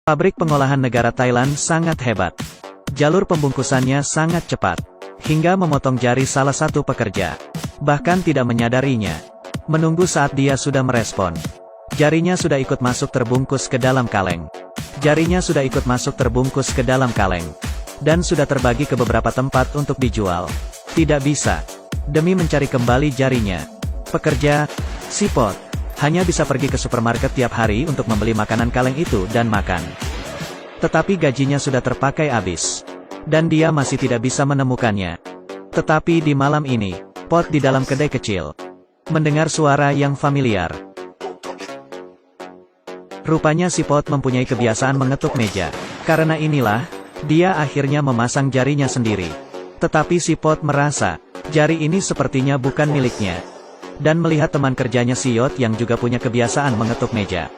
Pabrik pengolahan negara Thailand sangat hebat. Jalur pembungkusannya sangat cepat, hingga memotong jari salah satu pekerja. Bahkan tidak menyadarinya. Menunggu saat dia sudah merespon. Jarinya sudah ikut masuk terbungkus ke dalam kaleng. Jarinya sudah ikut masuk terbungkus ke dalam kaleng. Dan sudah terbagi ke beberapa tempat untuk dijual. Tidak bisa. Demi mencari kembali jarinya. Pekerja, si Pot, hanya bisa pergi ke supermarket tiap hari untuk membeli makanan kaleng itu dan makan. Tetapi gajinya sudah terpakai habis. Dan dia masih tidak bisa menemukannya. Tetapi di malam ini, Pot di dalam kedai kecil mendengar suara yang familiar. Rupanya si Pot mempunyai kebiasaan mengetuk meja. Karena inilah, dia akhirnya memasang jarinya sendiri. Tetapi si Pot merasa, jari ini sepertinya bukan miliknya. Dan melihat teman kerjanya si Yot yang juga punya kebiasaan mengetuk meja.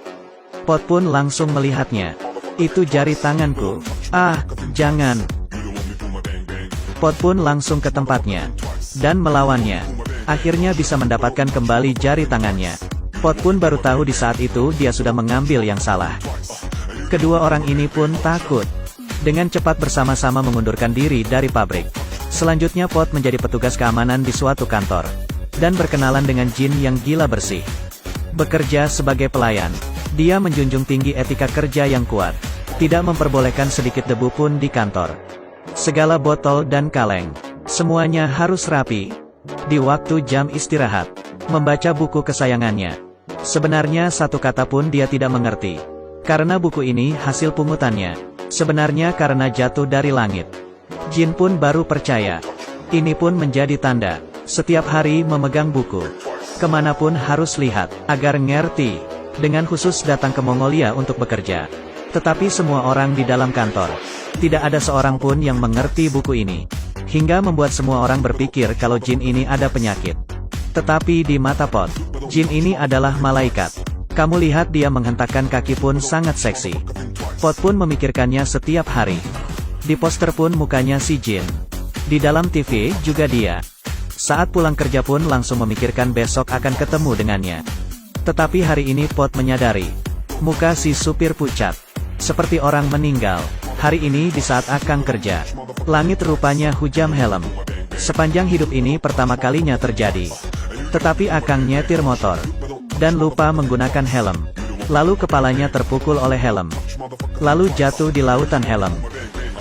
Pot pun langsung melihatnya. Itu jari tanganku. Ah, jangan. Pot pun langsung ke tempatnya. Dan melawannya. Akhirnya bisa mendapatkan kembali jari tangannya. Pot pun baru tahu di saat itu dia sudah mengambil yang salah. Kedua orang ini pun takut. Dengan cepat bersama-sama mengundurkan diri dari pabrik. Selanjutnya Pot menjadi petugas keamanan di suatu kantor. Dan berkenalan dengan Jin yang gila bersih. Bekerja sebagai pelayan. Dia menjunjung tinggi etika kerja yang kuat. Tidak memperbolehkan sedikit debu pun di kantor. Segala botol dan kaleng. Semuanya harus rapi. Di waktu jam istirahat. Membaca buku kesayangannya. Sebenarnya satu kata pun dia tidak mengerti. Karena buku ini hasil pungutannya. Sebenarnya karena jatuh dari langit. Jin pun baru percaya. Ini pun menjadi tanda. Setiap hari memegang buku. Kemanapun harus lihat. Agar ngerti. Dengan khusus datang ke Mongolia untuk bekerja. Tetapi semua orang di dalam kantor. Tidak ada seorang pun yang mengerti buku ini. Hingga membuat semua orang berpikir kalau Jin ini ada penyakit. Tetapi di mata Pot, Jin ini adalah malaikat. Kamu lihat dia menghentakkan kaki pun sangat seksi. Pot pun memikirkannya setiap hari. Di poster pun mukanya si Jin. Di dalam TV juga dia. Saat pulang kerja pun langsung memikirkan besok akan ketemu dengannya. Tetapi hari ini Pot menyadari. Muka si supir pucat. Seperti orang meninggal. Hari ini di saat Akang kerja. Langit rupanya hujam helm. Sepanjang hidup ini pertama kalinya terjadi. Tetapi Akang nyetir motor. Dan lupa menggunakan helm. Lalu kepalanya terpukul oleh helm. Lalu jatuh di lautan helm.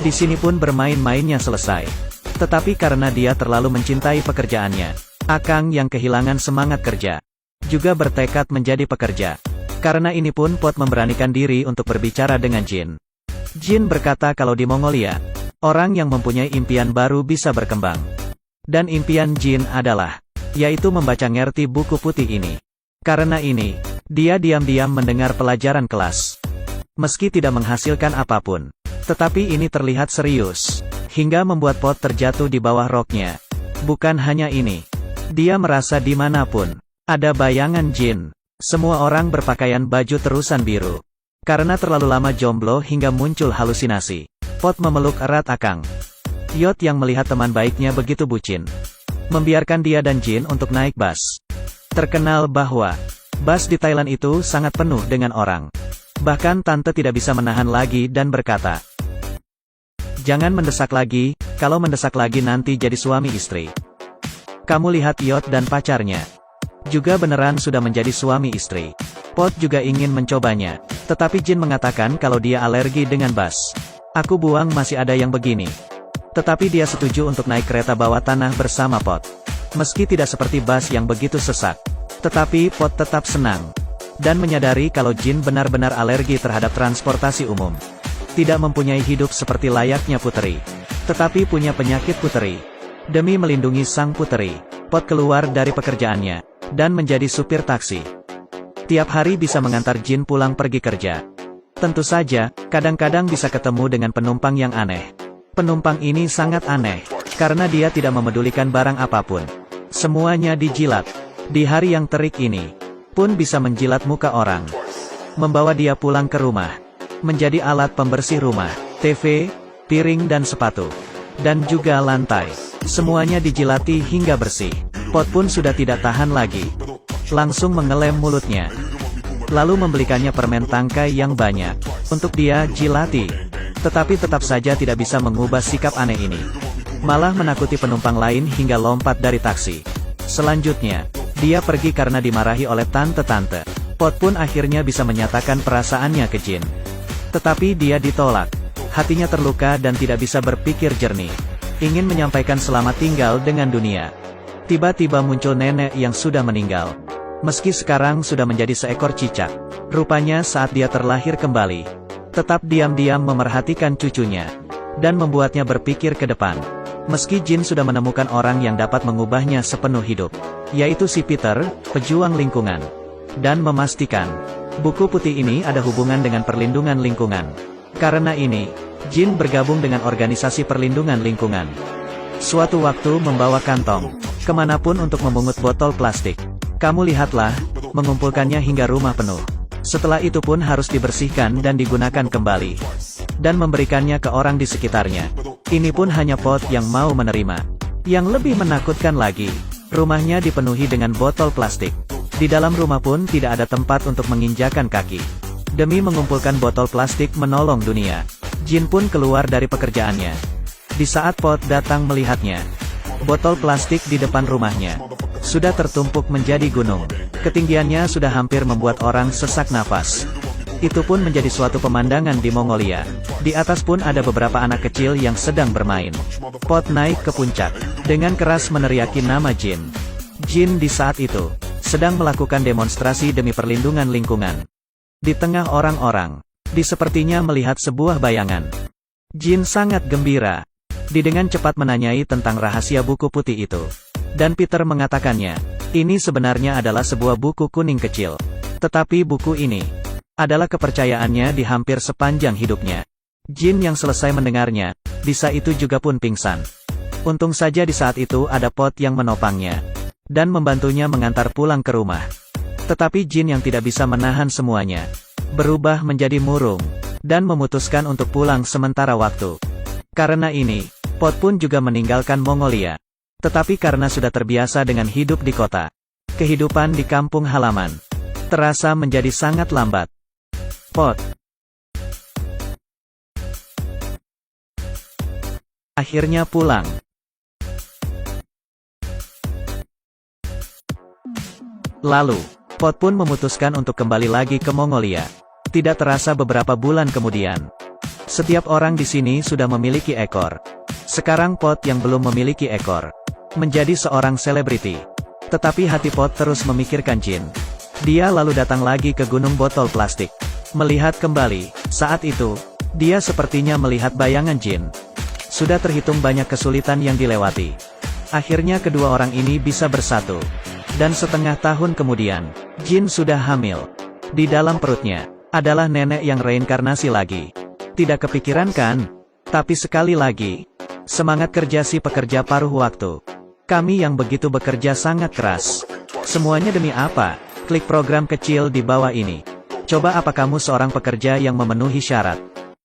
Di sini pun bermain-mainnya selesai. Tetapi karena dia terlalu mencintai pekerjaannya. Akang yang kehilangan semangat kerja. Juga bertekad menjadi pekerja. Karena ini pun Pot memberanikan diri untuk berbicara dengan Jin. Jin berkata kalau di Mongolia, orang yang mempunyai impian baru bisa berkembang. Dan impian Jin adalah, yaitu membaca ngerti buku putih ini. Karena ini, dia diam-diam mendengar pelajaran kelas. Meski tidak menghasilkan apapun. Tetapi ini terlihat serius. Hingga membuat Pot terjatuh di bawah roknya. Bukan hanya ini. Dia merasa dimanapun ada bayangan Jin. Semua orang berpakaian baju terusan biru. Karena terlalu lama jomblo hingga muncul halusinasi. Pot memeluk erat Akang. Yot yang melihat teman baiknya begitu bucin. Membiarkan dia dan Jin untuk naik bus. Terkenal bahwa bus di Thailand itu sangat penuh dengan orang. Bahkan tante tidak bisa menahan lagi dan berkata, "Jangan mendesak lagi, kalau mendesak lagi nanti jadi suami istri." Kamu lihat Yot dan pacarnya. Juga beneran sudah menjadi suami istri. Pot juga ingin mencobanya. Tetapi Jin mengatakan kalau dia alergi dengan bus. Aku buang masih ada yang begini. Tetapi dia setuju untuk naik kereta bawah tanah bersama Pot. Meski tidak seperti bus yang begitu sesak. Tetapi Pot tetap senang. Dan menyadari kalau Jin benar-benar alergi terhadap transportasi umum. Tidak mempunyai hidup seperti layaknya puteri. Tetapi punya penyakit puteri. Demi melindungi sang puteri, Pot keluar dari pekerjaannya. Dan menjadi supir taksi. Tiap hari bisa mengantar Jin pulang pergi kerja. Tentu saja, kadang-kadang bisa ketemu dengan penumpang yang aneh. Penumpang ini sangat aneh, karena dia tidak memedulikan barang apapun. Semuanya dijilat. Di hari yang terik ini, pun bisa menjilat muka orang. Membawa dia pulang ke rumah. Menjadi alat pembersih rumah, TV, piring dan sepatu. Dan juga lantai. Semuanya dijilati hingga bersih. Pot pun sudah tidak tahan lagi. Langsung mengelem mulutnya. Lalu membelikannya permen tangkai yang banyak. Untuk dia, Jilati. Tetapi tetap saja tidak bisa mengubah sikap aneh ini. Malah menakuti penumpang lain hingga lompat dari taksi. Selanjutnya, dia pergi karena dimarahi oleh tante-tante. Pot pun akhirnya bisa menyatakan perasaannya ke Jin. Tetapi dia ditolak. Hatinya terluka dan tidak bisa berpikir jernih. Ingin menyampaikan selamat tinggal dengan dunia. Tiba-tiba muncul nenek yang sudah meninggal. Meski sekarang sudah menjadi seekor cicak, rupanya saat dia terlahir kembali, tetap diam-diam memerhatikan cucunya, dan membuatnya berpikir ke depan. Meski Jin sudah menemukan orang yang dapat mengubahnya sepenuh hidup, yaitu si Peter, pejuang lingkungan, dan memastikan, buku putih ini ada hubungan dengan perlindungan lingkungan. Karena ini, Jin bergabung dengan organisasi perlindungan lingkungan. Suatu waktu membawa kantong, kemanapun untuk memungut botol plastik. Kamu lihatlah, mengumpulkannya hingga rumah penuh. Setelah itu pun harus dibersihkan dan digunakan kembali. Dan memberikannya ke orang di sekitarnya. Ini pun hanya Pot yang mau menerima. Yang lebih menakutkan lagi, rumahnya dipenuhi dengan botol plastik. Di dalam rumah pun tidak ada tempat untuk menginjakan kaki. Demi mengumpulkan botol plastik menolong dunia, Jin pun keluar dari pekerjaannya. Di saat Pot datang melihatnya, botol plastik di depan rumahnya sudah tertumpuk menjadi gunung. Ketinggiannya sudah hampir membuat orang sesak nafas. Itu pun menjadi suatu pemandangan di Mongolia. Di atas pun ada beberapa anak kecil yang sedang bermain. Pot naik ke puncak, dengan keras meneriaki nama Jin. Jin di saat itu sedang melakukan demonstrasi demi perlindungan lingkungan. Di tengah orang-orang, dia sepertinya melihat sebuah bayangan. Jin sangat gembira. Dia dengan cepat menanyai tentang rahasia buku putih itu. Dan Peter mengatakannya, ini sebenarnya adalah sebuah buku kuning kecil. Tetapi buku ini adalah kepercayaannya di hampir sepanjang hidupnya. Jin yang selesai mendengarnya, di saat itu juga pun pingsan. Untung saja di saat itu ada Pot yang menopangnya, dan membantunya mengantar pulang ke rumah. Tetapi Jin yang tidak bisa menahan semuanya, berubah menjadi murung, dan memutuskan untuk pulang sementara waktu. Karena ini, Pot pun juga meninggalkan Mongolia. Tetapi karena sudah terbiasa dengan hidup di kota, kehidupan di kampung halaman terasa menjadi sangat lambat. Pot akhirnya pulang. Lalu, Pot pun memutuskan untuk kembali lagi ke Mongolia. Tidak terasa beberapa bulan kemudian, setiap orang di sini sudah memiliki ekor. Sekarang Pot yang belum memiliki ekor menjadi seorang selebriti. Tetapi hati Pot terus memikirkan Jin. Dia lalu datang lagi ke gunung botol plastik. Melihat kembali, saat itu, dia sepertinya melihat bayangan Jin. Sudah terhitung banyak kesulitan yang dilewati. Akhirnya kedua orang ini bisa bersatu. Dan setengah tahun kemudian, Jin sudah hamil. Di dalam perutnya, adalah nenek yang reinkarnasi lagi. Tidak kepikiran kan? Tapi sekali lagi, semangat kerja si pekerja paruh waktu. Kami yang begitu bekerja sangat keras. Semuanya demi apa? Klik program kecil di bawah ini. Coba apa kamu seorang pekerja yang memenuhi syarat?